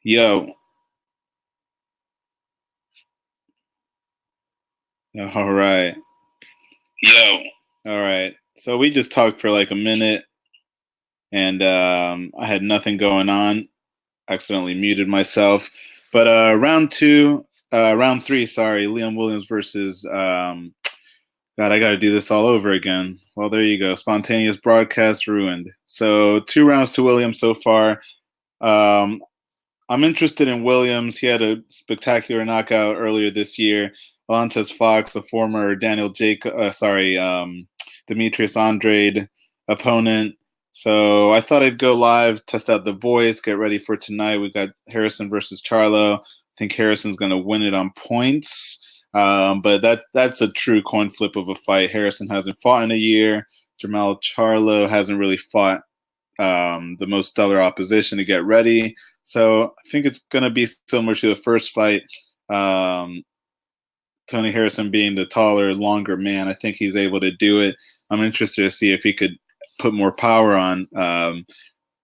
Yo, all right. Yo, all right. So we just talked for like a minute, and I had nothing going on. Accidentally muted myself. But round three, sorry, Liam Williams versus God, I got to do this all over again. Well, there you go. Spontaneous broadcast ruined. So 2 rounds to Williams so far. Um, I'm interested in Williams. He had a spectacular knockout earlier this year. Alantez Fox, a former Demetrius Andrade opponent. So I thought I'd go live, test out the voice, get ready for tonight. We got Harrison versus Charlo. I think Harrison's going to win it on points. But that's a true coin flip of a fight. Harrison hasn't fought in a year. Jamal Charlo hasn't really fought the most stellar opposition to get ready. So I think it's going to be similar to the first fight. Um, Tony Harrison being the taller, longer man, I think he's able to do it. I'm interested to see if he could put more power on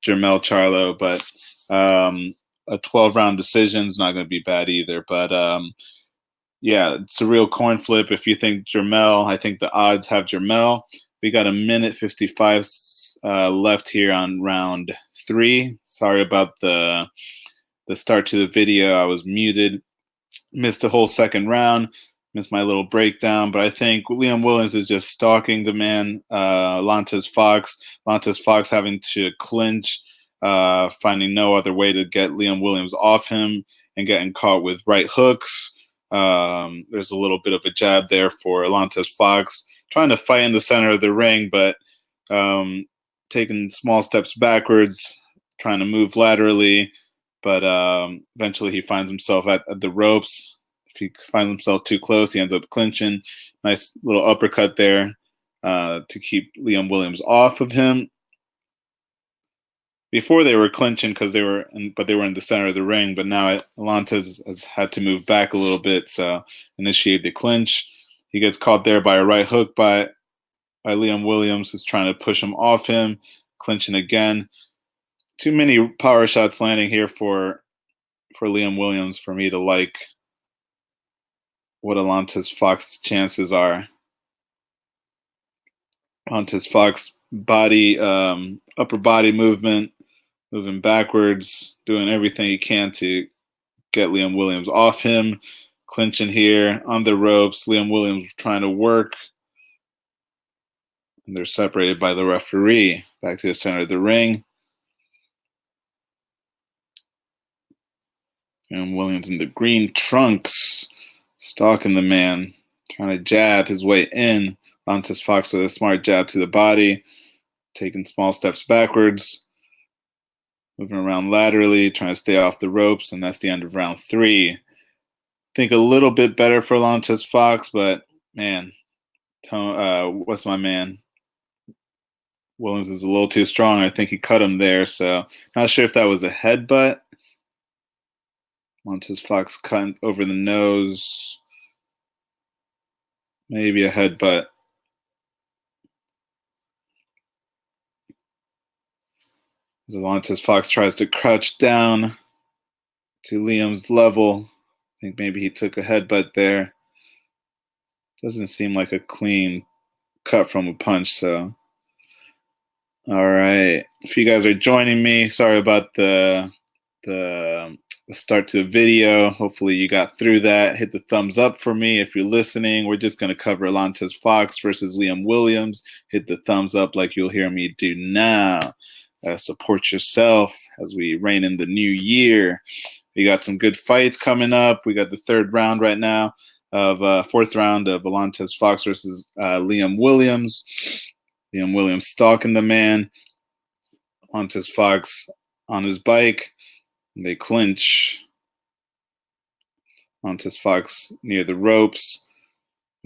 Jermell Charlo, but a 12-round decision is not going to be bad either. But yeah, it's a real coin flip. If you think Jermell, I think the odds have Jermell. We got a minute 55 left here on round three. Sorry about the start to the video. I was muted, missed the whole second round, missed my little breakdown. But I think Liam Williams is just stalking the man, Alantez Fox. Alantez Fox having to clinch, finding no other way to get Liam Williams off him and getting caught with right hooks. There's a little bit of a jab there for Alantez Fox, trying to fight in the center of the ring, but taking small steps backwards, trying to move laterally. But eventually he finds himself at the ropes. If he finds himself too close, he ends up clinching. Nice little uppercut there to keep Liam Williams off of him. Before they were clinching because they were in the center of the ring, but now Alantez has had to move back a little bit, so initiate the clinch. He gets caught there by a right hook by Liam Williams, who's trying to push him off him, clinching again. Too many power shots landing here for Liam Williams for me to like what Alantez Fox's chances are. Alantez Fox body, upper body movement, moving backwards, doing everything he can to get Liam Williams off him. Clinching here on the ropes. Liam Williams trying to work. And they're separated by the referee. Back to the center of the ring. And Williams in the green trunks, stalking the man, trying to jab his way in. Alantez Fox with a smart jab to the body, taking small steps backwards, moving around laterally, trying to stay off the ropes, and that's the end of round three. I think a little bit better for Alantez Fox, but man, what's my man? Williams is a little too strong. I think he cut him there, so not sure if that was a headbutt. Alantez Fox cut over the nose. Maybe a headbutt. As Alantez Fox tries to crouch down to Liam's level. I think maybe he took a headbutt there. Doesn't seem like a clean cut from a punch, so. All right. If you guys are joining me, sorry about the start to the video. Hopefully you got through that. Hit the thumbs up for me if you're listening. We're just going to cover Alantez Fox versus Liam Williams. Hit the thumbs up like you'll hear me do now. Support yourself as we reign in the new year. We got some good fights coming up. We got the third round right now of fourth round of Alantez Fox versus Liam Williams. Liam Williams stalking the man. Alantez Fox on his bike. And they clinch. Alantez Fox near the ropes.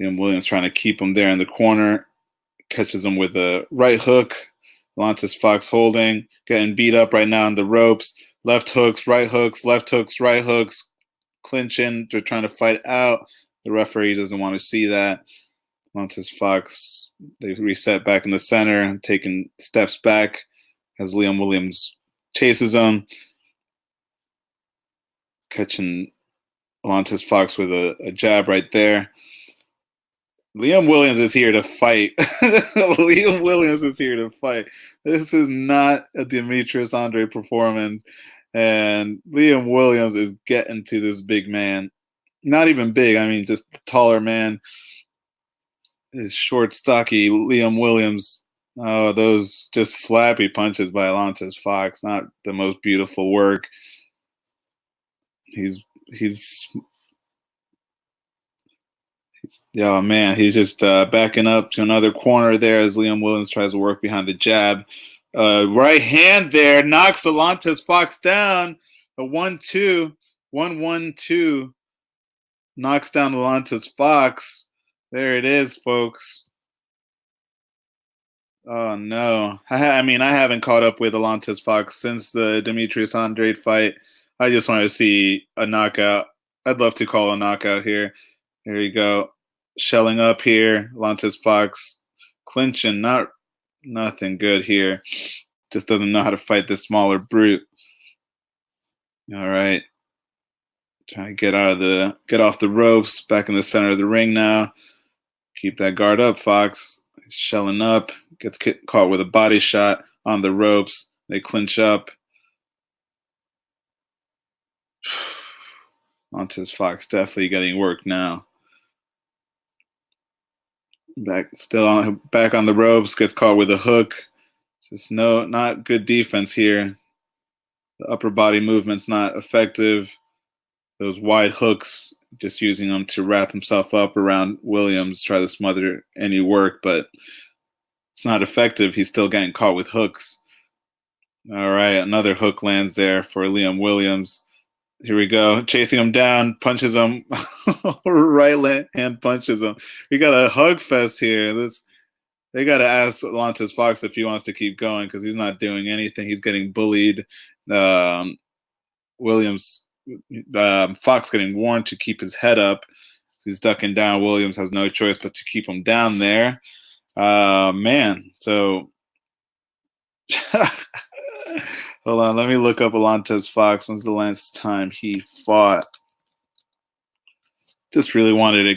Liam Williams trying to keep him there in the corner. Catches him with a right hook. Alantez Fox holding. Getting beat up right now on the ropes. Left hooks, right hooks, left hooks, right hooks. Clinching. They're trying to fight out. The referee doesn't want to see that. Alantez Fox, they reset back in the center, taking steps back as Liam Williams chases him. catching Alantez Fox with a jab right there. Liam Williams is here to fight. Liam Williams is here to fight. This is not a Demetrius Andre performance. And Liam Williams is getting to this big man. Not even big, I mean, just taller man. His short, stocky Liam Williams. Oh, those just slappy punches by Alantez Fox. Not the most beautiful work. He's yeah, man, he's just backing up to another corner there as Liam Williams tries to work behind the jab. Right hand there knocks Alantez Fox down. A 1-2, 1-1-2 knocks down Alantez Fox. There it is, folks. Oh no! I mean, I haven't caught up with Alantez Fox since the Demetrius Andrade fight. I just wanted to see a knockout. I'd love to call a knockout here. Here you go, shelling up here. Alantez Fox clinching, nothing good here. Just doesn't know how to fight this smaller brute. All right, trying to get off the ropes. Back in the center of the ring now. Keep that guard up, Fox. He's shelling up. Gets caught with a body shot on the ropes. They clinch up. Alantez Fox definitely getting work now. Back on the ropes. Gets caught with a hook. Just not good defense here. The upper body movement's not effective. Those wide hooks, just using them to wrap himself up around Williams, try to smother any work, but it's not effective. He's still getting caught with hooks. All right, another hook lands there for Liam Williams. Here we go, chasing him down, punches him. Right hand punches him. We got a hug fest here. They got to ask Alantez Fox if he wants to keep going because he's not doing anything. He's getting bullied. Williams, Fox getting warned to keep his head up. So he's ducking down. Williams has no choice but to keep him down there. Man, so hold on, let me look up Alantez Fox. When's the last time he fought? Just really wanted to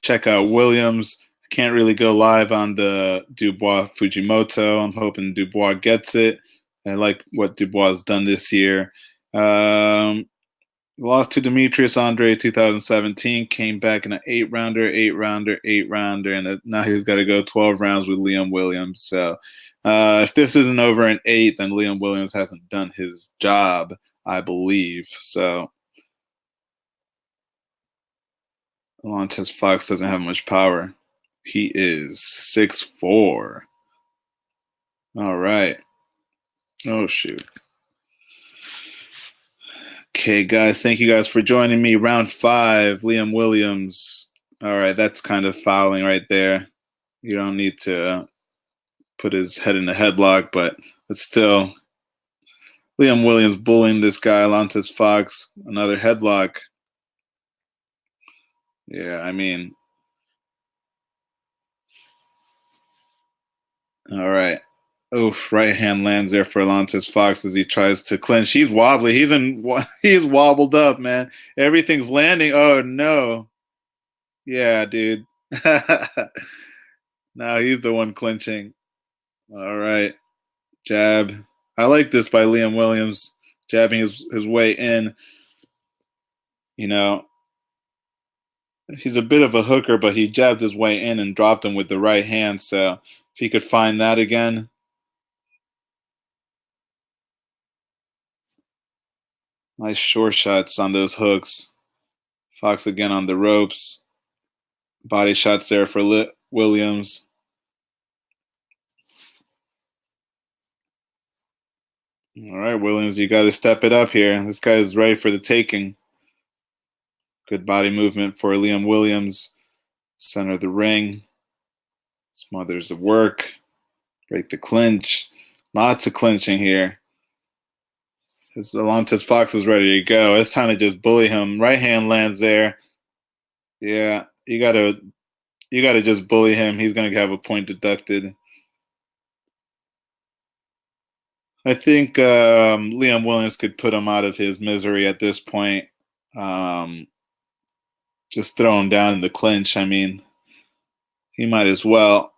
check out Williams. Can't really go live on the Dubois Fujimoto. I'm hoping Dubois gets it. I like what Dubois has done this year. Lost to Demetrius Andrade 2017, came back in an 8-rounder, and now he's got to go 12 rounds with Liam Williams. So if this isn't over in 8, then Liam Williams hasn't done his job, I believe. So Alantez Fox doesn't have much power. He is 6'4". All right. Oh, shoot. Okay, guys, thank you guys for joining me. Round 5, Liam Williams. All right, that's kind of fouling right there. You don't need to put his head in a headlock, but still, Liam Williams bullying this guy, Alantez Fox. Another headlock. Yeah, I mean, all right. Oof, right hand lands there for Alantez Fox as he tries to clinch. He's wobbly. He's wobbled up, man. Everything's landing. Oh no. Yeah, dude. Now he's the one clinching. All right. Jab. I like this by Liam Williams, jabbing his way in. You know, he's a bit of a hooker, but he jabbed his way in and dropped him with the right hand. So if he could find that again. Nice short shots on those hooks. Fox again on the ropes. Body shots there for Williams. All right, Williams, you got to step it up here. This guy is ready for the taking. Good body movement for Liam Williams. Center of the ring. Smothers the work. Break the clinch. Lots of clinching here. Alantez Fox is ready to go. It's time to just bully him. Right hand lands there. Yeah, you gotta just bully him. He's gonna have a point deducted. I think Liam Williams could put him out of his misery at this point. Um, just throw him down in the clinch. I mean, he might as well.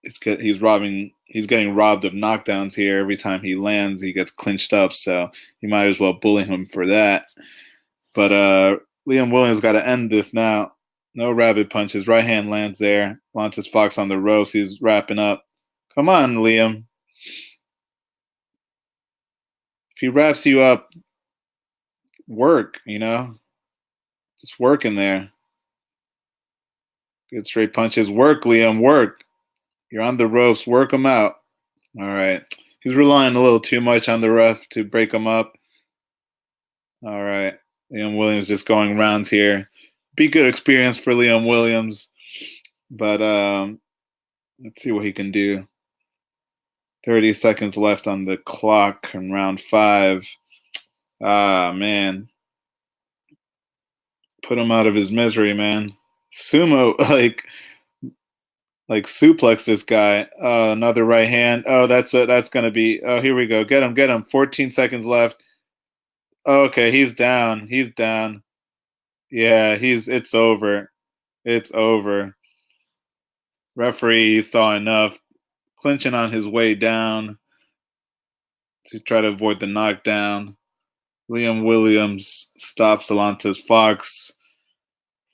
He's getting robbed of knockdowns here. Every time he lands, he gets clinched up. So you might as well bully him for that. But Liam Williams got to end this now. No rabbit punches. Right hand lands there. Alantez Fox on the ropes. He's wrapping up. Come on, Liam. If he wraps you up, work. Just work in there. Good straight punches. Work, Liam. Work. You're on the ropes. Work him out. All right. He's relying a little too much on the ref to break him up. All right. Liam Williams just going rounds here. Be good experience for Liam Williams. But let's see what he can do. 30 seconds left on the clock in round 5. Ah, man. Put him out of his misery, man. Sumo, like suplex this guy. Another right hand. Oh, that's gonna be. Oh, here we go. Get him. 14 seconds left. Oh, okay, he's down. He's down. Yeah, it's over. It's over. Referee saw enough. Clinching on his way down to try to avoid the knockdown. Liam Williams stops Alantez Fox.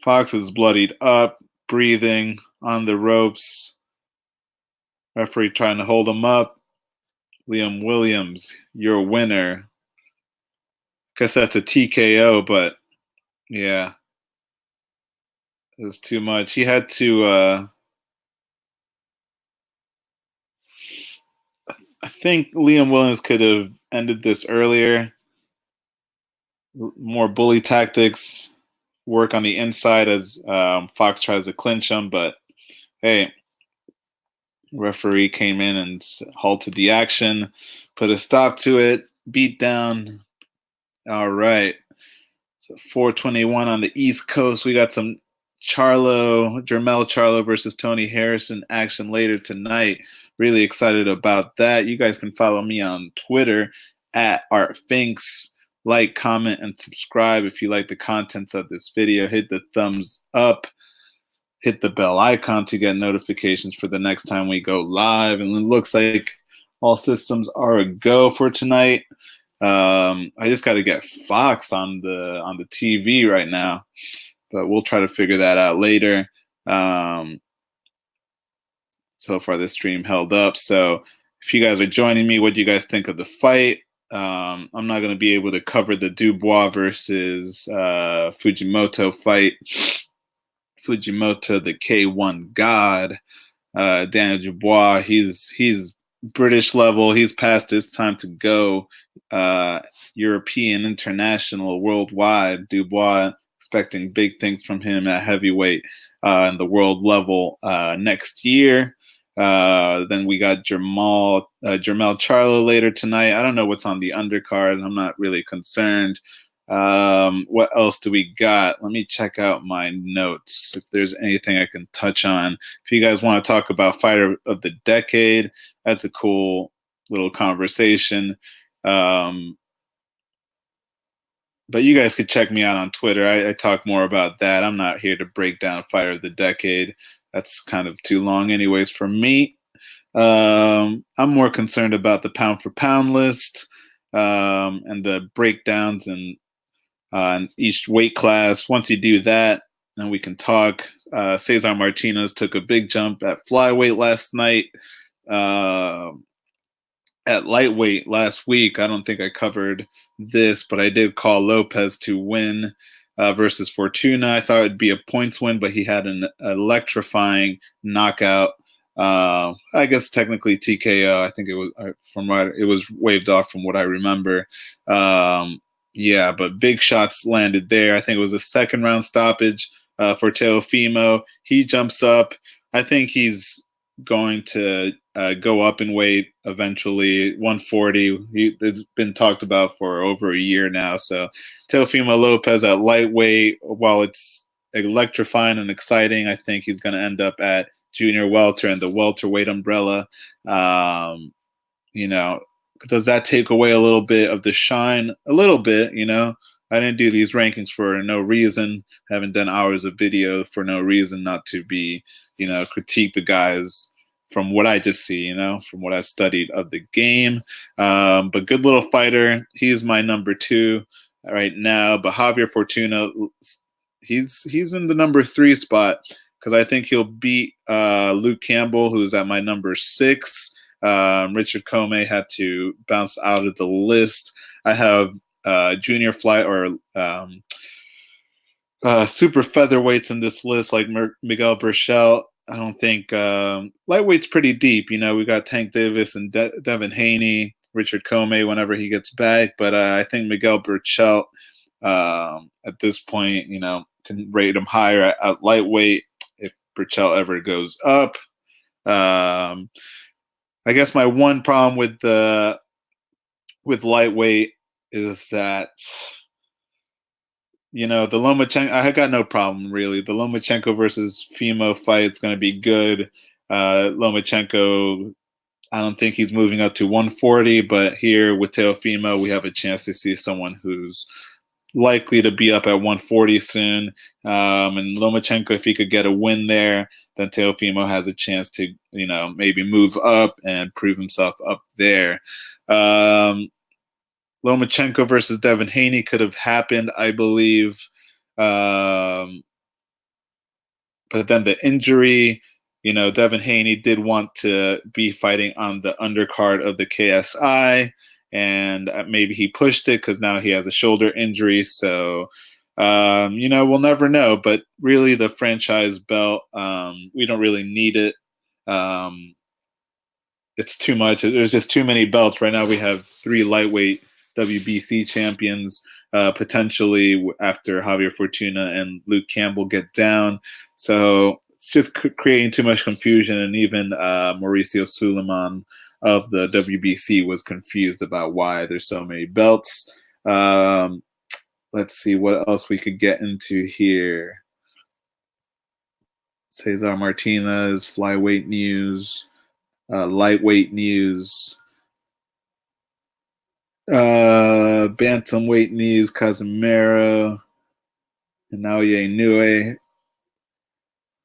Fox is bloodied up, breathing on the ropes. Referee trying to hold him up. Liam Williams, your winner. Guess that's a TKO, but yeah, it was too much. He had to. I think Liam Williams could have ended this earlier. More bully tactics, work on the inside as Fox tries to clinch him, but hey, referee came in and halted the action, put a stop to it, beat down. All right. So 421 on the East Coast. We got some Jermell Charlo versus Tony Harrison action later tonight. Really excited about that. You guys can follow me on Twitter at ArtFinks. Like, comment, and subscribe if you like the contents of this video. Hit the thumbs up. Hit the bell icon to get notifications for the next time we go live. And it looks like all systems are a go for tonight. I just got to get Fox on the TV right now, but we'll try to figure that out later. So far, this stream held up. So if you guys are joining me, what do you guys think of the fight? I'm not going to be able to cover the Dubois versus Fujimoto fight. Fujimoto, the K1 god. Daniel Dubois, he's British level. He's past his time to go. European, international, worldwide. Dubois, expecting big things from him at heavyweight and the world level next year. Then we got Jermell Charlo later tonight. I don't know what's on the undercard. I'm not really concerned. What else do we got? Let me check out my notes if there's anything I can touch on. If you guys want to talk about fighter of the decade, that's a cool little conversation. But you guys could check me out on Twitter. I talk more about that. I'm not here to break down fighter of the decade. That's kind of too long anyways for me. I'm more concerned about the pound for pound list and the breakdowns and each weight class. Once you do that, then we can talk. Cesar Martinez took a big jump at flyweight last night. At lightweight last week, I don't think I covered this, but I did call Lopez to win versus Fortuna. I thought it'd be a points win, but he had an electrifying knockout. I guess technically TKO. I think it was it was waved off from what I remember. Yeah, but big shots landed there. I think it was a second round stoppage for Teofimo. He jumps up. I think he's going to go up in weight eventually. 140. It's been talked about for over a year now. So Teofimo Lopez at lightweight, while it's electrifying and exciting, I think he's going to end up at junior welter and the welterweight umbrella. You know, does that take away a little bit of the shine? A little bit, you know. I didn't do these rankings for no reason. I haven't done hours of video for no reason, not to be, you know, critique the guys from what I just see, you know, from what I've studied of the game. But good little fighter. He's my number 2 right now. But Javier Fortuna, he's in the number 3 spot because I think he'll beat Luke Campbell, who's at my number 6. Richard Comey had to bounce out of the list. I have junior fly or super featherweights in this list, like Miguel Burchell. I don't think lightweight's pretty deep. You know, we got Tank Davis and Devin Haney, Richard Comey whenever he gets back. But I think Miguel Burchell at this point, you know, can rate him higher at lightweight if Burchell ever goes up. I guess my one problem with lightweight is that, you know, the Lomachenko, I got no problem really. The Lomachenko versus Fimo fight is going to be good. Lomachenko, I don't think he's moving up to 140, but here with Teofimo, we have a chance to see someone who's likely to be up at 140 soon. And Lomachenko, if he could get a win there, then Teofimo has a chance to, you know, maybe move up and prove himself up there. Lomachenko versus Devin Haney could have happened, I believe. But then the injury, you know, Devin Haney did want to be fighting on the undercard of the KSI, and maybe he pushed it because now he has a shoulder injury. So, you know, we'll never know. But really, the franchise belt, we don't really need it. It's too much. There's just too many belts. Right now we have 3 lightweight WBC champions, potentially after Javier Fortuna and Luke Campbell get down. So it's just creating too much confusion. And even Mauricio Suleiman of the WBC was confused about why there's so many belts. Let's see what else we could get into here. Cesar Martinez, flyweight news. Lightweight news, bantamweight news, Casimero, and now Inoue.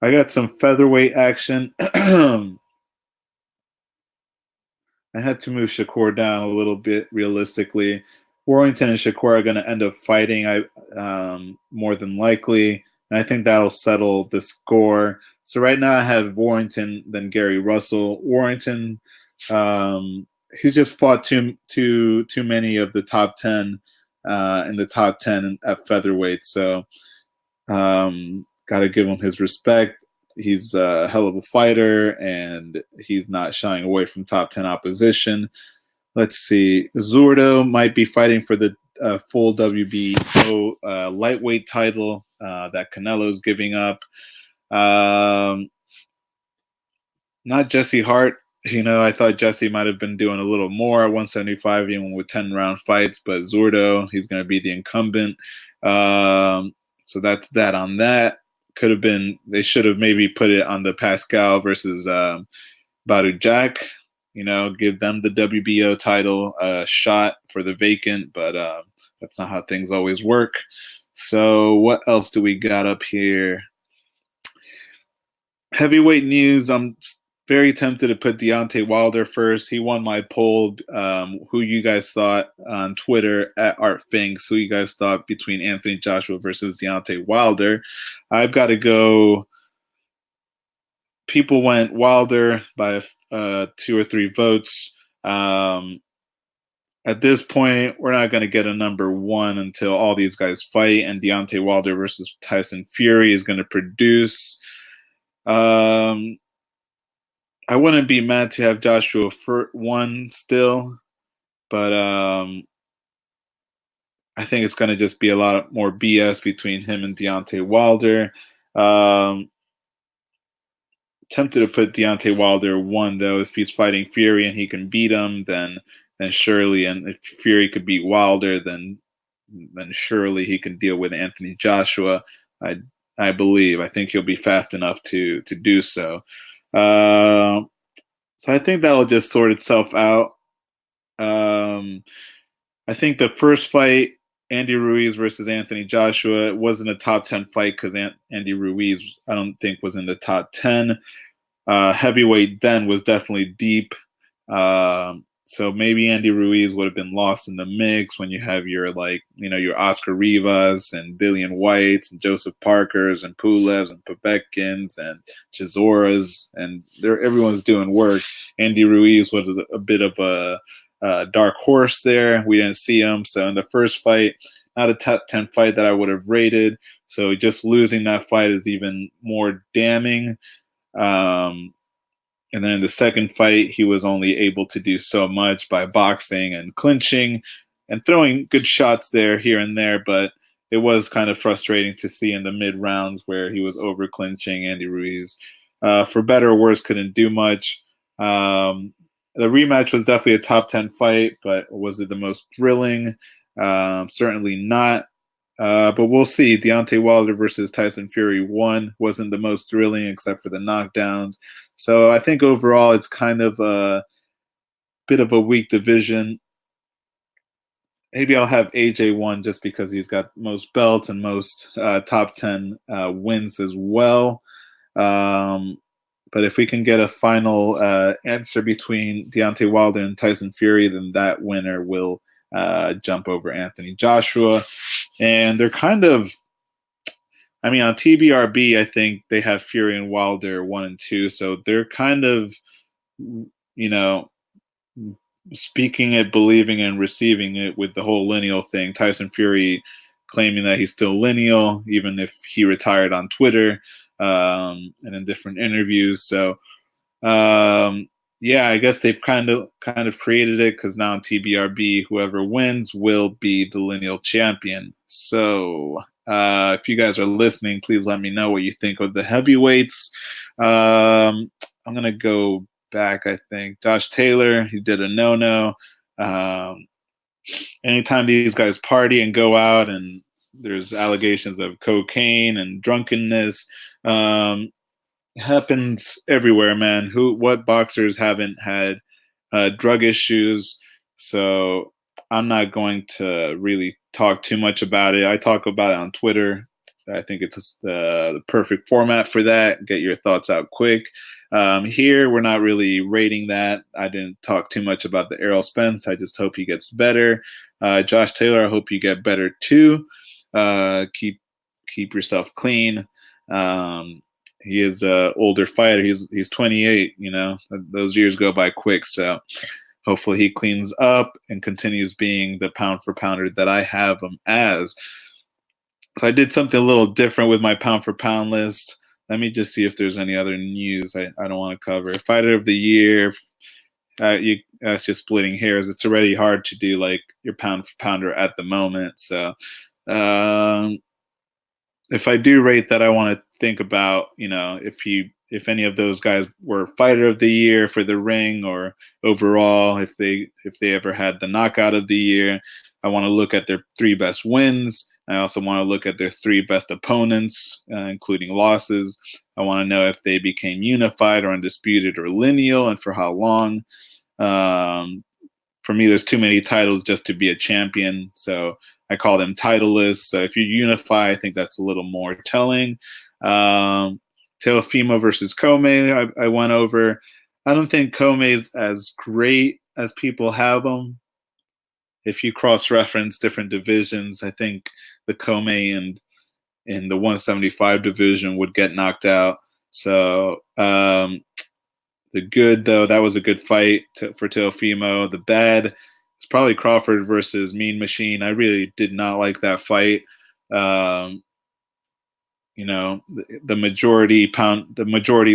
I got some featherweight action. I had to move Shakur down a little bit realistically. Warrington and Shakur are going to end up fighting, more than likely, and I think that'll settle the score. So right now I have Warrington, then Gary Russell. Warrington, he's just fought too many of the top 10 in the top 10 at featherweight. So got to give him his respect. He's a hell of a fighter, and he's not shying away from top 10 opposition. Let's see. Zurdo might be fighting for the full WBO lightweight title that Canelo's giving up. Not Jesse Hart. You know, I thought Jesse might have been doing a little more at 175, even with 10-round fights. But Zurdo, he's going to be the incumbent. So that's that on that. Could have been, they should have maybe put it on the Pascal versus Badu Jack. You know, give them the WBO title shot for the vacant, but that's not how things always work. So what else do we got up here? Heavyweight news. I'm very tempted to put Deontay Wilder first. He won my poll. Who you guys thought on Twitter at ArtFinks? Who you guys thought between Anthony Joshua versus Deontay Wilder? I've got to go. People went Wilder by 2 or 3 votes. At this point, we're not going to get a number 1 until all these guys fight, and Deontay Wilder versus Tyson Fury is going to produce. I wouldn't be mad to have Joshua won still, but I think it's going to just be a lot more BS between him and Deontay Wilder. Tempted to put Deontay Wilder 1, though. If he's fighting Fury and he can beat him, then surely, and if Fury could beat Wilder, then surely he can deal with Anthony Joshua. I believe. I think he'll be fast enough to do so. So I think that'll just sort itself out. Um, I think the first fight, Andy Ruiz versus Anthony Joshua, it wasn't a top 10 fight because Andy Ruiz, I don't think, was in the top 10. Heavyweight then was definitely deep. So maybe Andy Ruiz would have been lost in the mix when you have your your Oscar Rivas and Dillian Whites and Joseph Parkers and Pulevs and Povetkins and Chisoras, and everyone's doing work. Andy Ruiz was a bit of a dark horse there. We didn't see him, so in the first fight, not a top 10 fight that I would have rated. So just losing that fight is even more damning. Um, and then in the second fight, he was only able to do so much by boxing and clinching and throwing good shots there, here and there. But it was kind of frustrating to see in the mid rounds where he was over clinching Andy Ruiz. For better or worse, couldn't do much. The rematch was definitely a top 10 fight, but was it the most thrilling? Certainly not. But we'll see. Deontay Wilder versus Tyson Fury 1 wasn't the most thrilling except for the knockdowns. So I think overall it's kind of a bit of a weak division. Maybe I'll have AJ 1 just because he's got most belts and most top 10 wins as well. Um, but if we can get a final answer between Deontay Wilder and Tyson Fury, then that winner will jump over Anthony Joshua. And they're kind of, I mean, on TBRB, I think they have Fury and Wilder 1 and 2. So they're kind of, you know, speaking it, believing it, and receiving it with the whole lineal thing. Tyson Fury claiming that he's still lineal, even if he retired on Twitter and in different interviews. So yeah, I guess they've kind of created it because now in TBRB, whoever wins will be the lineal champion. So if you guys are listening, please let me know what you think of the heavyweights. I'm gonna go back. I think Josh Taylor, he did a no. Anytime these guys party and go out and there's allegations of cocaine and drunkenness, it happens everywhere, man. What boxers haven't had drug issues? So I'm not going to really talk too much about it. I talk about it on Twitter. I think it's the perfect format for that. Get your thoughts out quick. Here, we're not really rating that. I didn't talk too much about the Errol Spence. I just hope he gets better. Josh Taylor, I hope you get better too. Keep yourself clean. He is an older fighter. He's 28. You know, those years go by quick. So hopefully he cleans up and continues being the pound for pounder that I have him as. So I did something a little different with my pound for pound list. Let me just see if there's any other news I don't want to cover. Fighter of the year. That's just splitting hairs. It's already hard to do like your pound for pounder at the moment. So if I do rate that, I want to think about, if any of those guys were fighter of the year for the ring or overall, if they ever had the knockout of the year. I want to look at their 3 best wins. I also want to look at their 3 best opponents, including losses. I want to know if they became unified or undisputed or lineal, and for how long. For me, there's too many titles just to be a champion, so I call them titleists. So if you unify, I think that's a little more telling. Teofimo versus Comey, I went over. I don't think Comey's as great as people have him. If you cross-reference different divisions, I think the Comey and in the 175 division would get knocked out. So the good, though, that was a good fight for Teofimo. The bad, it's probably Crawford versus Mean Machine. I really did not like that fight. The majority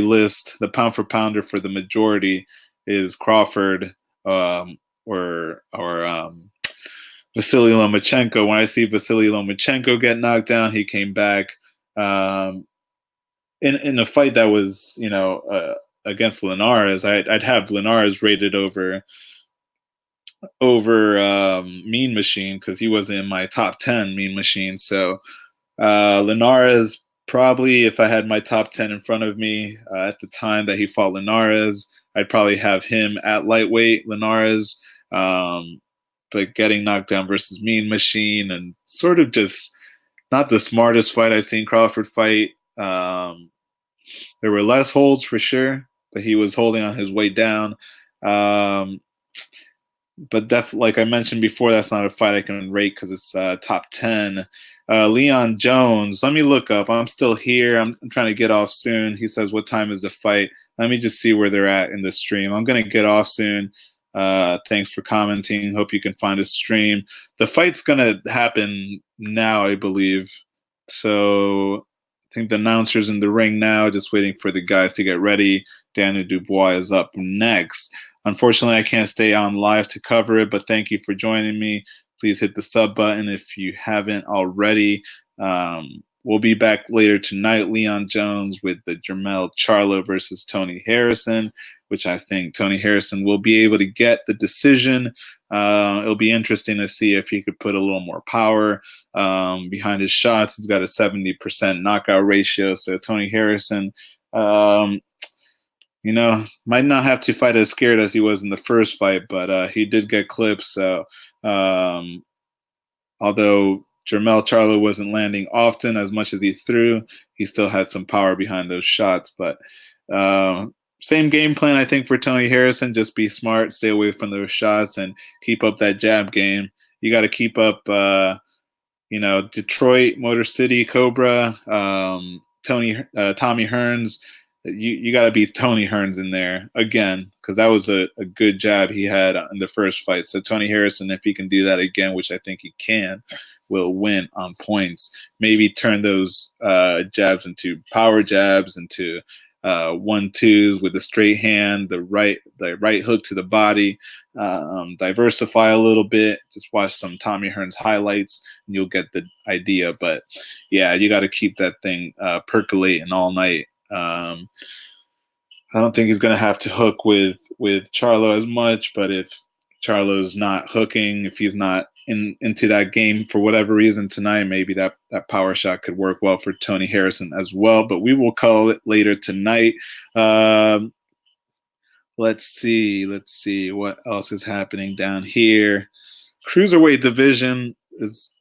list, the pound for pounder for the majority is Crawford or Vasily Lomachenko. When I see Vasily Lomachenko get knocked down, he came back in a fight that was, against Linares. I'd have Linares rated over Mean Machine because he wasn't in my top 10 Mean Machine. So Linares, probably, if I had my top 10 in front of me at the time that he fought Linares, I'd probably have him at lightweight. Linares But getting knocked down versus Mean Machine and sort of just not the smartest fight I've seen Crawford fight. There were less holds for sure, but he was holding on his way down. Um, but like I mentioned before, that's not a fight I can rate because it's top 10. Leon Jones, let me look up. I'm still here. I'm trying to get off soon. He says, what time is the fight? Let me just see where they're at in the stream. I'm going to get off soon. Thanks for commenting. Hope you can find a stream. The fight's going to happen now, I believe. So I think the announcer's in the ring now, just waiting for the guys to get ready. Daniel Dubois is up next. Unfortunately, I can't stay on live to cover it, but thank you for joining me. Please hit the sub button if you haven't already. We'll be back later tonight, Leon Jones, with the Jermell Charlo versus Tony Harrison, which I think Tony Harrison will be able to get the decision. It'll be interesting to see if he could put a little more power behind his shots. He's got a 70% knockout ratio, so Tony Harrison might not have to fight as scared as he was in the first fight, but he did get clips. So, although Jermell Charlo wasn't landing often as much as he threw, he still had some power behind those shots. But same game plan, I think, for Tony Harrison. Just be smart, stay away from those shots, and keep up that jab game. You got to keep up, Detroit, Motor City, Cobra, Tommy Hearns. You got to beat Tony Hearns in there again, because that was a good jab he had in the first fight. So Tony Harrison, if he can do that again, which I think he can, will win on points. Maybe turn those jabs into power jabs, into 1-2s with a straight hand, the right hook to the body. Diversify a little bit. Just watch some Tommy Hearns highlights, and you'll get the idea. But yeah, you got to keep that thing percolating all night. I don't think he's going to have to hook with Charlo as much, but if Charlo's not hooking, if he's not into that game for whatever reason tonight, maybe that power shot could work well for Tony Harrison as well. But we will call it later tonight. Let's see what else is happening down here. Cruiserweight division is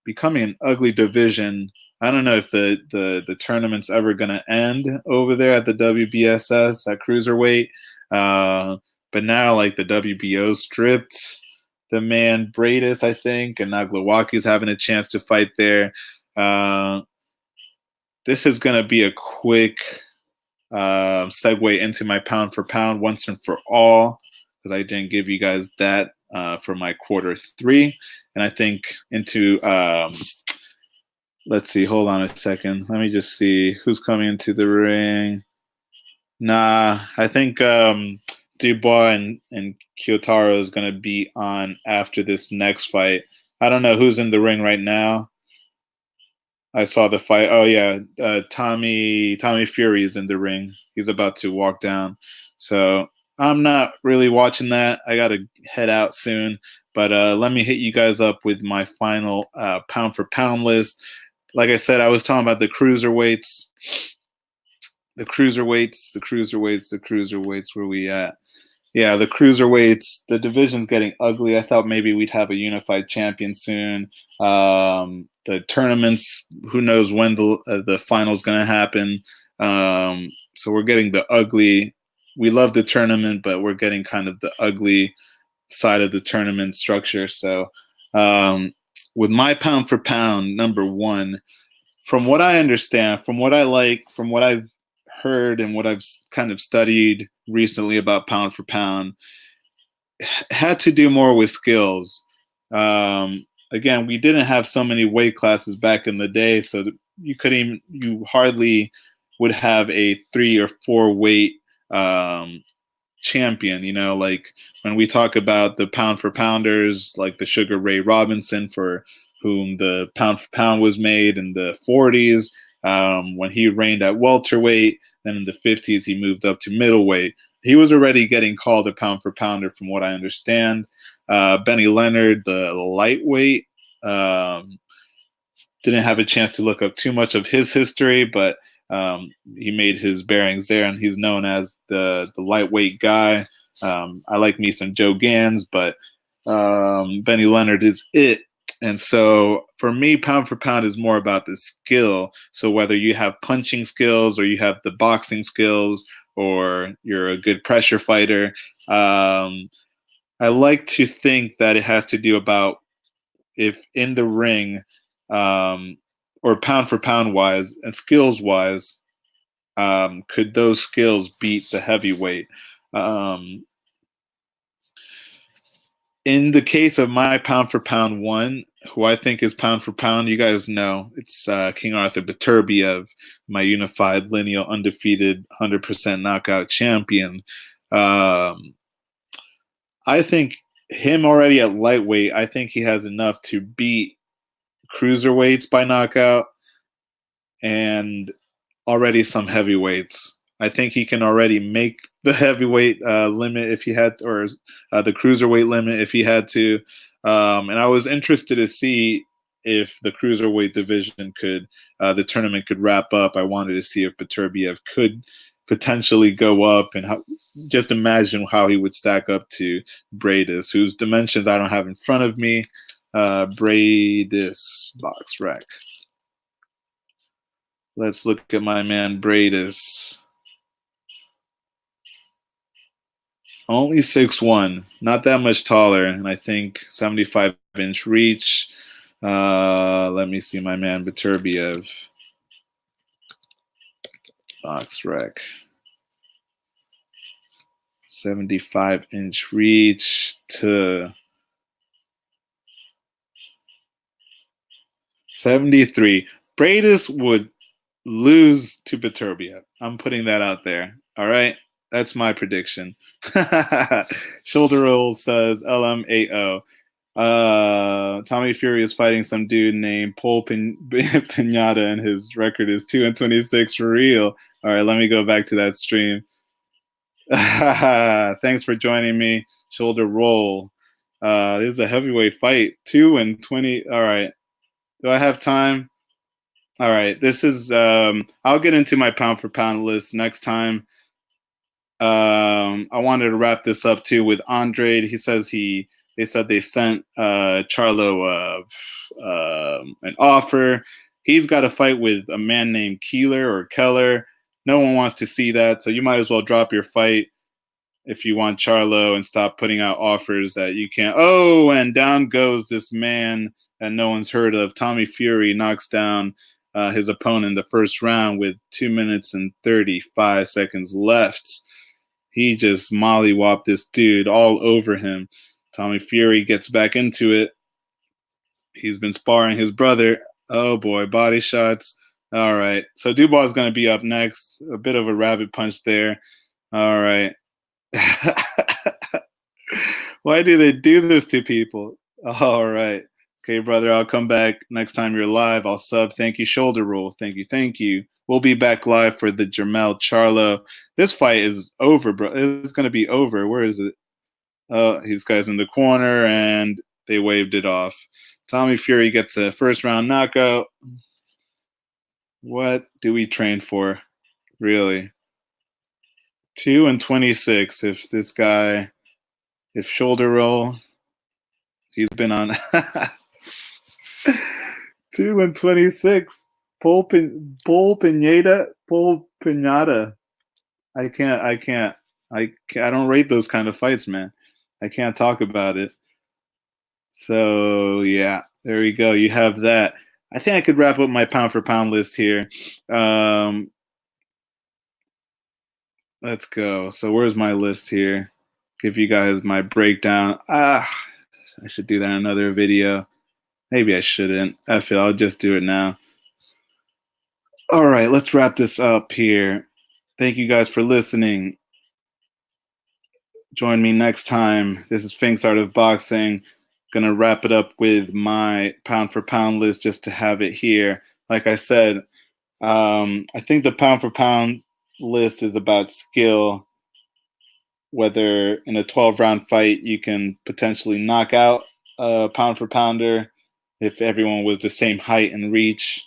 becoming an ugly division. I don't know if the tournament's ever going to end over there at the WBSS at cruiserweight. But now, like, the WBO stripped the man Bradis, I think, and now Glowacki's having a chance to fight there. This is going to be a quick segue into my pound for pound once and for all, because I didn't give you guys that for my quarter 3. And I think into let's see, hold on a second. Let me just see who's coming into the ring. I think Dubois and Kiyotaro is going to be on after this next fight. I don't know who's in the ring right now. I saw the fight. Oh, yeah. Tommy Fury is in the ring. He's about to walk down. So I'm not really watching that. I got to head out soon. But let me hit you guys up with my final pound for pound list. Like I said, I was talking about the cruiserweights. The cruiserweights, where we at? Yeah, the cruiserweights. The division's getting ugly. I thought maybe we'd have a unified champion soon. The tournaments, who knows when the final's going to happen. So we're getting the ugly. We love the tournament, but we're getting kind of the ugly side of the tournament structure. So with my pound for pound, number 1, from what I understand, from what I like, from what I've heard and what I've kind of studied recently about pound for pound, had to do more with skills. Again, we didn't have so many weight classes back in the day, so you hardly would have a 3 or 4 weight champion. Like when we talk about the pound for pounders, like the Sugar Ray Robinson, for whom the pound for pound was made in the 40s, when he reigned at welterweight. Then in the 50s, he moved up to middleweight. He was already getting called a pound for pounder, from what I understand. Benny Leonard, the lightweight, didn't have a chance to look up too much of his history, but he made his bearings there, and he's known as the lightweight guy. I like me some Joe Gans, but Benny Leonard is it. And so for me, pound for pound is more about the skill. So whether you have punching skills or you have the boxing skills or you're a good pressure fighter, I like to think that it has to do about if in the ring, um, or pound for pound wise and skills wise, could those skills beat the heavyweight? Um, in the case of my pound for pound one, who I think is pound for pound, you guys know it's King Arthur Beterbiev, my unified lineal undefeated 100% knockout champion. Um, I think him already at lightweight, I think he has enough to beat cruiserweights by knockout and already some heavyweights. I think he can already make the heavyweight limit if he had, or the cruiserweight limit if he had to. And I was interested to see if the cruiserweight division could, the tournament could wrap up. I wanted to see if Beterbiev could potentially go up and just imagine how he would stack up to Bradis, whose dimensions I don't have in front of me. Bradis box rec. Let's look at my man Bradis. Only 6'1", not that much taller, and I think 75-inch reach. Let me see my man Beterbiev. Box rec. 75-inch reach to 73. Bradis would lose to Beterbiev. I'm putting that out there. All right. That's my prediction. Shoulder roll says LMAO. Tommy Fury is fighting some dude named Paul Pinata, and his record is 2-26 for real. All right, let me go back to that stream. Thanks for joining me. Shoulder roll. This is a heavyweight fight. 2-20. All right. Do I have time? All right. This is. I'll get into my pound for pound list next time. I wanted to wrap this up too with Andre. He says they said they sent Charlo an offer. He's got a fight with a man named Keeler or Keller. No one wants to see that, so you might as well drop your fight if you want Charlo and stop putting out offers that you can't. Oh, and down goes this man that no one's heard of. Tommy Fury knocks down his opponent in the first round with 2 minutes and 35 seconds left. He just mollywopped this dude all over him. Tommy Fury gets back into it. He's been sparring his brother. Oh boy, body shots. All right. So Dubois is going to be up next. A bit of a rabbit punch there. All right. Why do they do this to people? All right. Okay, brother, I'll come back next time you're live. I'll sub. Thank you. Shoulder roll. Thank you. Thank you. We'll be back live for the Jermell Charlo. This fight is over, bro. It's going to be over. Where is it? Oh, these guys in the corner, and they waved it off. Tommy Fury gets a first-round knockout. What do we train for? Really? 2-26. If this guy, if shoulder roll, he's been on 2-26. Paul Pinata. I can't. I don't rate those kind of fights, man. I can't talk about it. So yeah, there we go. You have that. I think I could wrap up my pound for pound list here. Let's go. So where's my list here? Give you guys my breakdown. I should do that in another video. Maybe I shouldn't. F it. I'll just do it now. All right, let's wrap this up here. Thank you guys for listening. Join me next time. This is Finks Art of Boxing. Gonna wrap it up with my pound for pound list just to have it here. Like I said, I think the pound for pound list is about skill. Whether in a 12-round fight you can potentially knock out a pound for pounder if everyone was the same height and reach.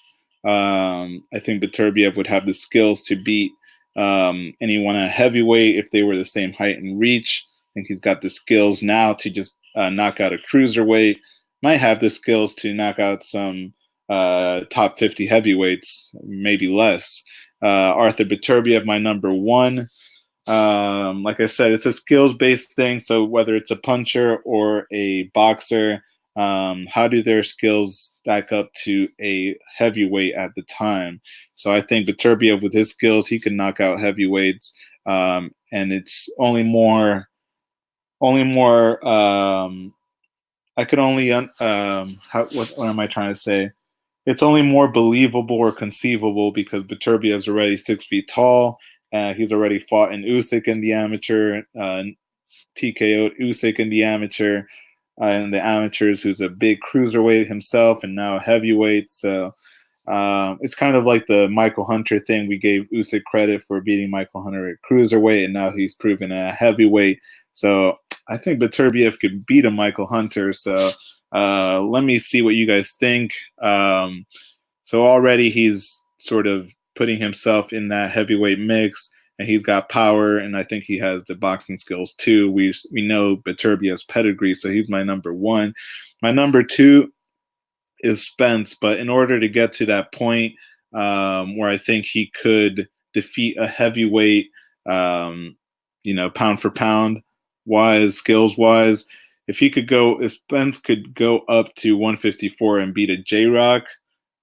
I think Beterbiev would have the skills to beat anyone at heavyweight if they were the same height and reach. think he's got the skills now to just knock out a cruiserweight. Might have the skills to knock out some top 50 heavyweights, maybe less. Arthur Beterbiev, my number one. Like I said, it's a skills based thing. So whether it's a puncher or a boxer, how do their skills stack up to a heavyweight at the time? So I think Beterbiev, with his skills, he can knock out heavyweights, and it's only more. I could only what am I trying to say? It's only more believable or conceivable because Beterbiev's already 6 feet tall. He's already fought in Usyk in the amateur, TKO'd Usyk in the amateur, in the amateurs, who's a big cruiserweight himself and now a heavyweight. So it's kind of like the Michael Hunter thing. We gave Usyk credit for beating Michael Hunter at cruiserweight, and now he's proven a heavyweight. So I think Beterbiev could beat a Michael Hunter. So let me see what you guys think. So already he's sort of putting himself in that heavyweight mix, and he's got power, and I think he has the boxing skills too. We know Beterbiev's pedigree, so he's my number one. My number two is Spence, but in order to get to that point where I think he could defeat a heavyweight, pound for pound wise, skills wise, if Spence could go up to 154 and beat a J-Rock,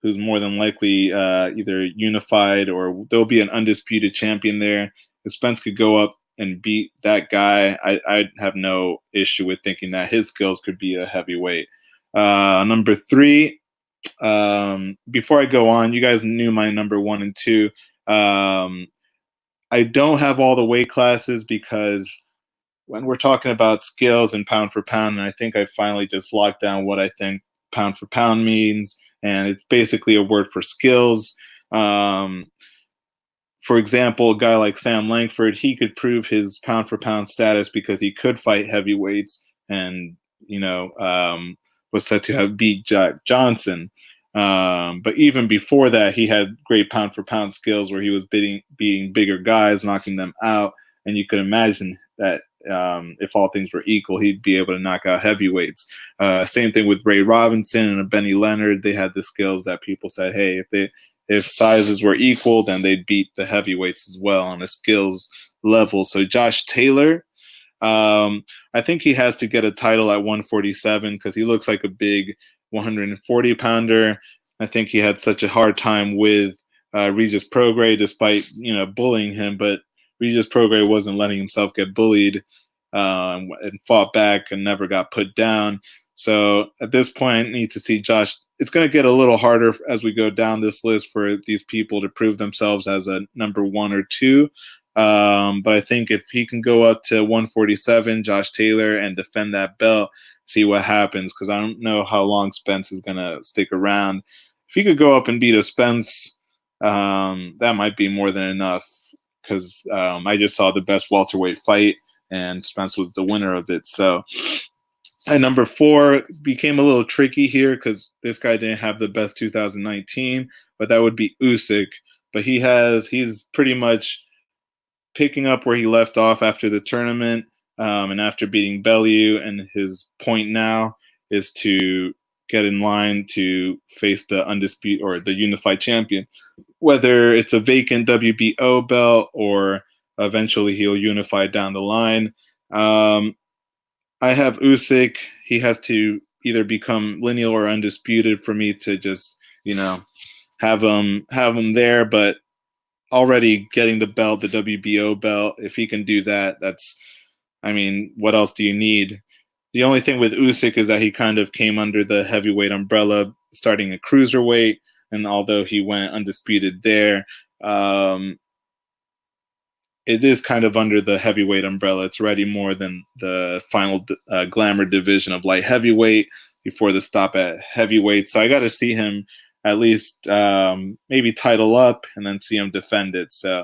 who's more than likely either unified or there'll be an undisputed champion there. If Spence could go up and beat that guy, I'd have no issue with thinking that his skills could be a heavyweight. Number three, before I go on, you guys knew my number one and two. I don't have all the weight classes because when we're talking about skills and pound for pound, and I think I finally just locked down what I think pound for pound means, and it's basically a word for skills. For example, a guy like Sam Langford, he could prove his pound for pound status because he could fight heavyweights and, was said to have beat Jack Johnson. But even before that, he had great pound for pound skills where he was beating bigger guys, knocking them out. And you could imagine that if all things were equal, he'd be able to knock out heavyweights. Same thing with Ray Robinson and Benny Leonard. They had the skills that people said, hey, if sizes were equal, then they'd beat the heavyweights as well on a skills level. So Josh Taylor, I think he has to get a title at 147 because he looks like a big 140 pounder. I think he had such a hard time with Regis Prograis, despite bullying him, but Regis Prograis wasn't letting himself get bullied and fought back and never got put down. So at this point, I need to see Josh. It's going to get a little harder as we go down this list for these people to prove themselves as a number one or two. But I think if he can go up to 147, Josh Taylor, and defend that belt, see what happens, because I don't know how long Spence is going to stick around. If he could go up and beat a Spence, that might be more than enough, because I just saw the best welterweight fight, and Spence was the winner of it. So at number four became a little tricky here because this guy didn't have the best 2019, but that would be Usyk. But he's pretty much picking up where he left off after the tournament, and after beating Bellew, and his point now is to get in line to face the undisputed or the unified champion, whether it's a vacant WBO belt or eventually he'll unify down the line. I have Usyk. He has to either become lineal or undisputed for me to just, have him there. But already getting the belt, the WBO belt, if he can do that, what else do you need? The only thing with Usyk is that he kind of came under the heavyweight umbrella, starting at cruiserweight, and although he went undisputed there, it is kind of under the heavyweight umbrella. It's already more than the final glamour division of light heavyweight before the stop at heavyweight. So I got to see him at least maybe title up and then see him defend it. So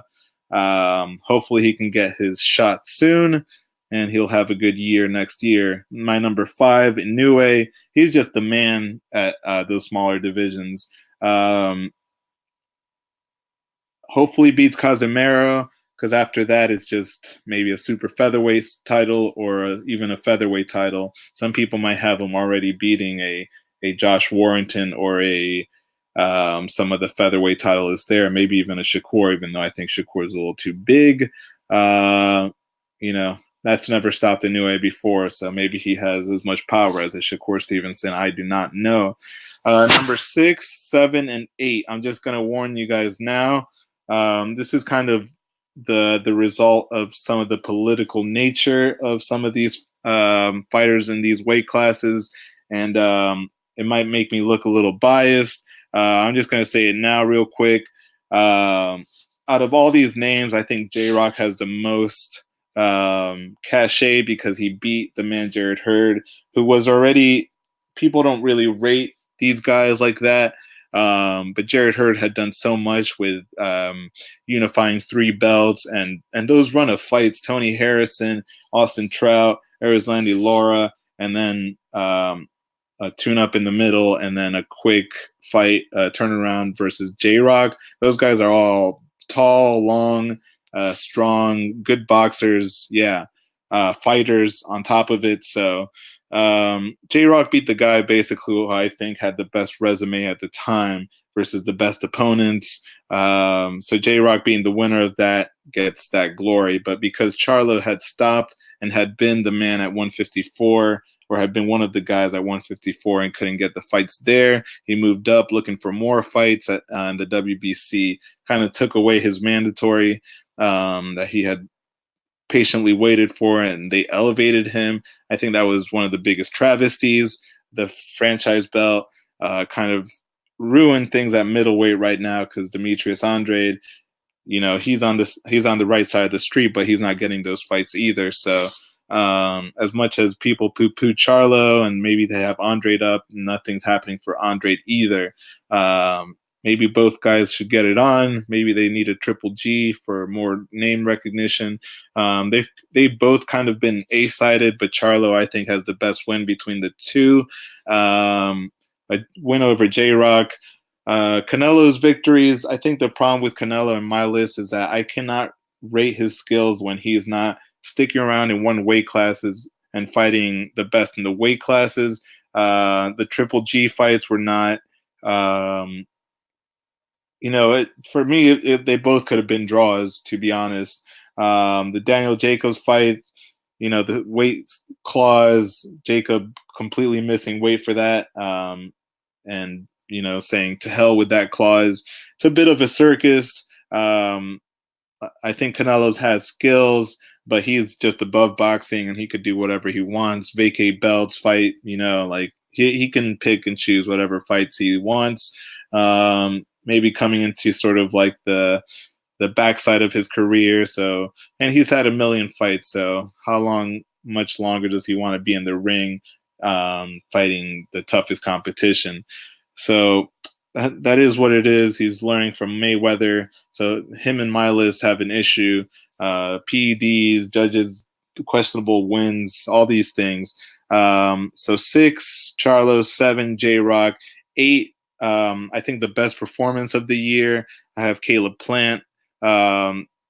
hopefully he can get his shot soon and he'll have a good year next year. My number five, Inoue, he's just the man at those smaller divisions. Hopefully beats Casemiro. because after that it's just maybe a super featherweight title or even a featherweight title. Some people might have him already beating a Josh Warrington or a some of the featherweight title is there, maybe even a Shakur, even though I think Shakur is a little too big. Uh, you know, that's never stopped Inoue before, so maybe he has as much power as a Shakur Stevenson. I do not know. Number 6, 7, and 8. I'm just gonna warn you guys now. This is kind of the result of some of the political nature of some of these fighters in these weight classes, and it might make me look a little biased. I'm just gonna say it now, real quick. Out of all these names, I think J Rock has the most cachet because he beat the man Jared Hurd, who was already, people don't really rate these guys like that. But Jared Hurd had done so much with unifying 3 belts and those run of fights: Tony Harrison, Austin Trout, Erislandy Lara, and then a tune-up in the middle, and then a quick fight turnaround versus J Rock. Those guys are all tall, long, strong, good boxers. Yeah, fighters on top of it. So J Rock beat the guy basically who I think had the best resume at the time versus the best opponents. So J Rock being the winner of that gets that glory. But because Charlo had stopped and had been the man at 154, or had been one of the guys at 154 and couldn't get the fights there, he moved up looking for more fights at in the WBC, kind of took away his mandatory that he had patiently waited for, and they elevated him. I think that was one of the biggest travesties. The franchise belt kind of ruined things at middleweight right now because Demetrius Andrade, he's on the right side of the street, but he's not getting those fights either. So as much as people poo-poo Charlo and maybe they have Andrade up, nothing's happening for Andrade either. Maybe both guys should get it on. Maybe they need a Triple G for more name recognition. They've both kind of been A-sided, but Charlo, I think, has the best win between the two. A win over J-Rock. Canelo's victories, I think the problem with Canelo in my list is that I cannot rate his skills when he is not sticking around in one weight classes and fighting the best in the weight classes. The Triple G fights were not, for me, they both could have been draws, to be honest. The Daniel Jacobs fight, the weight clause, Jacob completely missing weight for that. And, saying to hell with that clause. It's a bit of a circus. I think Canelo's has skills, but he's just above boxing and he could do whatever he wants, vacate belts, fight, like he can pick and choose whatever fights he wants. Maybe coming into sort of like the backside of his career. So, and he's had a million fights. So much longer does he want to be in the ring, fighting the toughest competition? So that is what it is. He's learning from Mayweather. So him and my list have an issue. PEDs, judges, questionable wins, all these things. So 6, Charlo, 7, J-Rock, 8, I think the best performance of the year, I have Caleb Plant.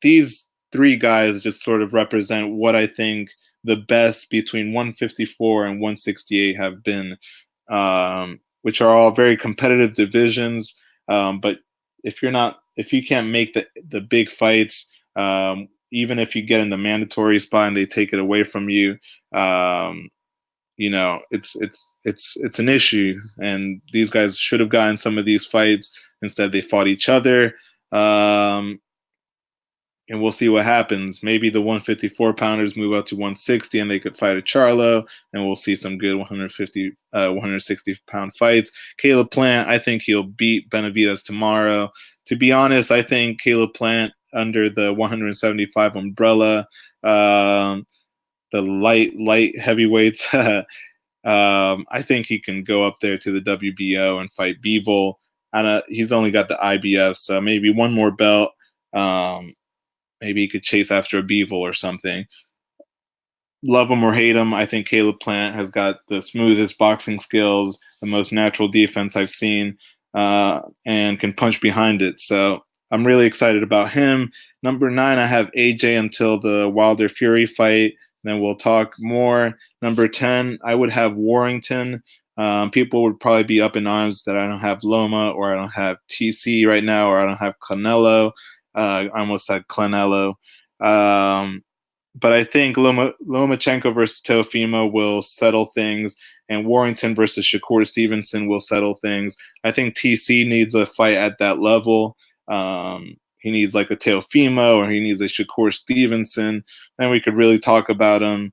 These 3 guys just sort of represent what I think the best between 154 and 168 have been, which are all very competitive divisions. But if you can't make the big fights, even if you get in the mandatory spot and they take it away from you, it's an issue. And these guys should have gotten some of these fights. Instead, they fought each other. And we'll see what happens. Maybe the 154 pounders move up to 160 and they could fight a Charlo, and we'll see some good 160 pound fights. Caleb Plant, I think he'll beat Benavidez tomorrow. To be honest, I think Caleb Plant under the 175 umbrella, the light heavyweights, I think he can go up there to the WBO and fight Bivol. He's only got the IBF, so maybe one more belt. Maybe he could chase after a Bivol or something. Love him or hate him, I think Caleb Plant has got the smoothest boxing skills, the most natural defense I've seen, and can punch behind it. So I'm really excited about him. Number 9, I have AJ until the Wilder Fury fight. Then we'll talk more. Number 10, I would have Warrington. People would probably be up in arms that I don't have Loma, or I don't have TC right now, or I don't have Canelo. I almost said Canelo. But I think Lomachenko versus Teofimo will settle things, and Warrington versus Shakur Stevenson will settle things. I think TC needs a fight at that level. He needs like a Teofimo, or he needs a Shakur Stevenson. Then we could really talk about him.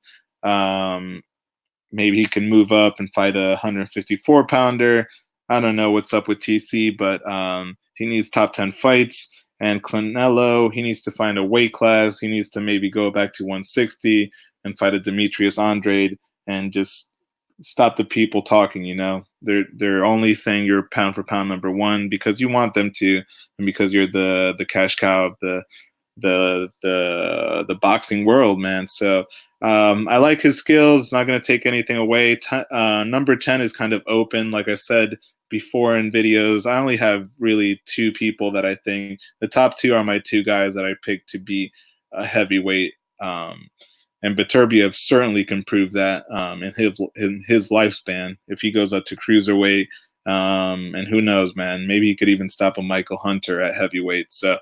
Maybe he can move up and fight a 154 pounder. I don't know what's up with TC, but he needs top 10 fights. And Canelo, he needs to find a weight class. He needs to maybe go back to 160 and fight a Demetrius Andrade and just stop the people talking. They're only saying you're pound for pound number one because you want them to, and because you're the cash cow of the boxing world, man. So I like his skills. Not going to take anything away. Number 10 is kind of open, like I said before in videos. I only have really 2 people that I think the top 2 are my 2 guys that I picked to be a heavyweight. And Beterbiev certainly can prove that in his lifespan if he goes up to cruiserweight. And who knows, man? Maybe he could even stop a Michael Hunter at heavyweight. So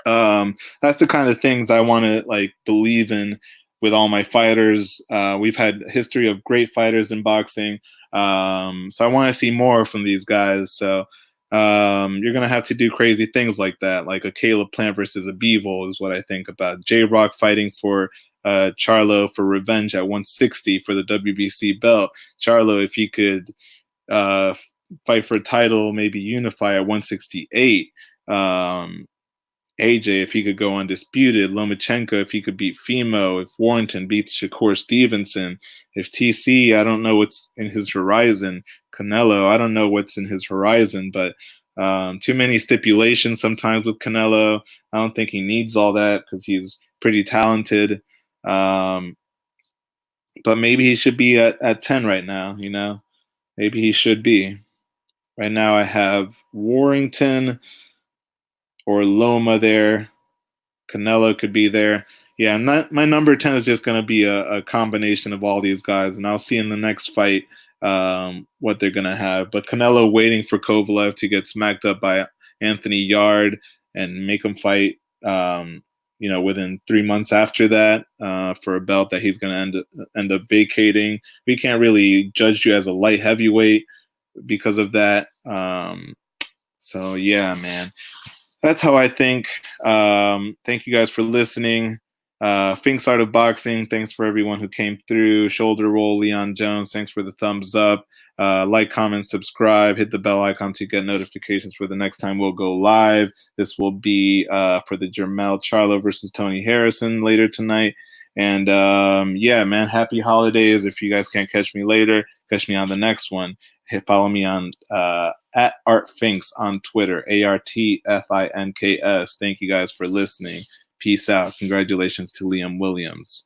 that's the kind of things I want to believe in with all my fighters. We've had a history of great fighters in boxing. So I want to see more from these guys. So you're going to have to do crazy things like that, like a Caleb Plant versus a Bivol is what I think about. J-Rock fighting for Charlo for revenge at 160 for the WBC belt. Charlo, if he could fight for a title, maybe unify at 168. AJ, if he could go undisputed. Lomachenko, if he could beat Fimo. If Warrington beats Shakur Stevenson. If TC, I don't know what's in his horizon. Canelo, I don't know what's in his horizon, but too many stipulations sometimes with Canelo. I don't think he needs all that because he's pretty talented. But maybe he should be at 10 right now, Maybe he should be. Right now I have Warrington or Loma there. Canelo could be there. Yeah, my number 10 is just going to be a combination of all these guys, and I'll see in the next fight what they're going to have. But Canelo waiting for Kovalev to get smacked up by Anthony Yard and make him fight, within 3 months after that for a belt that he's going to end up vacating. We can't really judge you as a light heavyweight because of that. So, yeah, man. That's how I think. Thank you guys for listening. Finks Art of Boxing. Thanks for everyone who came through. Shoulder Roll, Leon Jones. Thanks for the thumbs up. Like, comment, subscribe. Hit the bell icon to get notifications for the next time we'll go live. This will be for the Jermell Charlo versus Tony Harrison later tonight. And yeah, man, happy holidays. If you guys can't catch me later, catch me on the next one. Follow me on at ArtFinks on Twitter, ARTFINKS. Thank you guys for listening. Peace out. Congratulations to Liam Williams.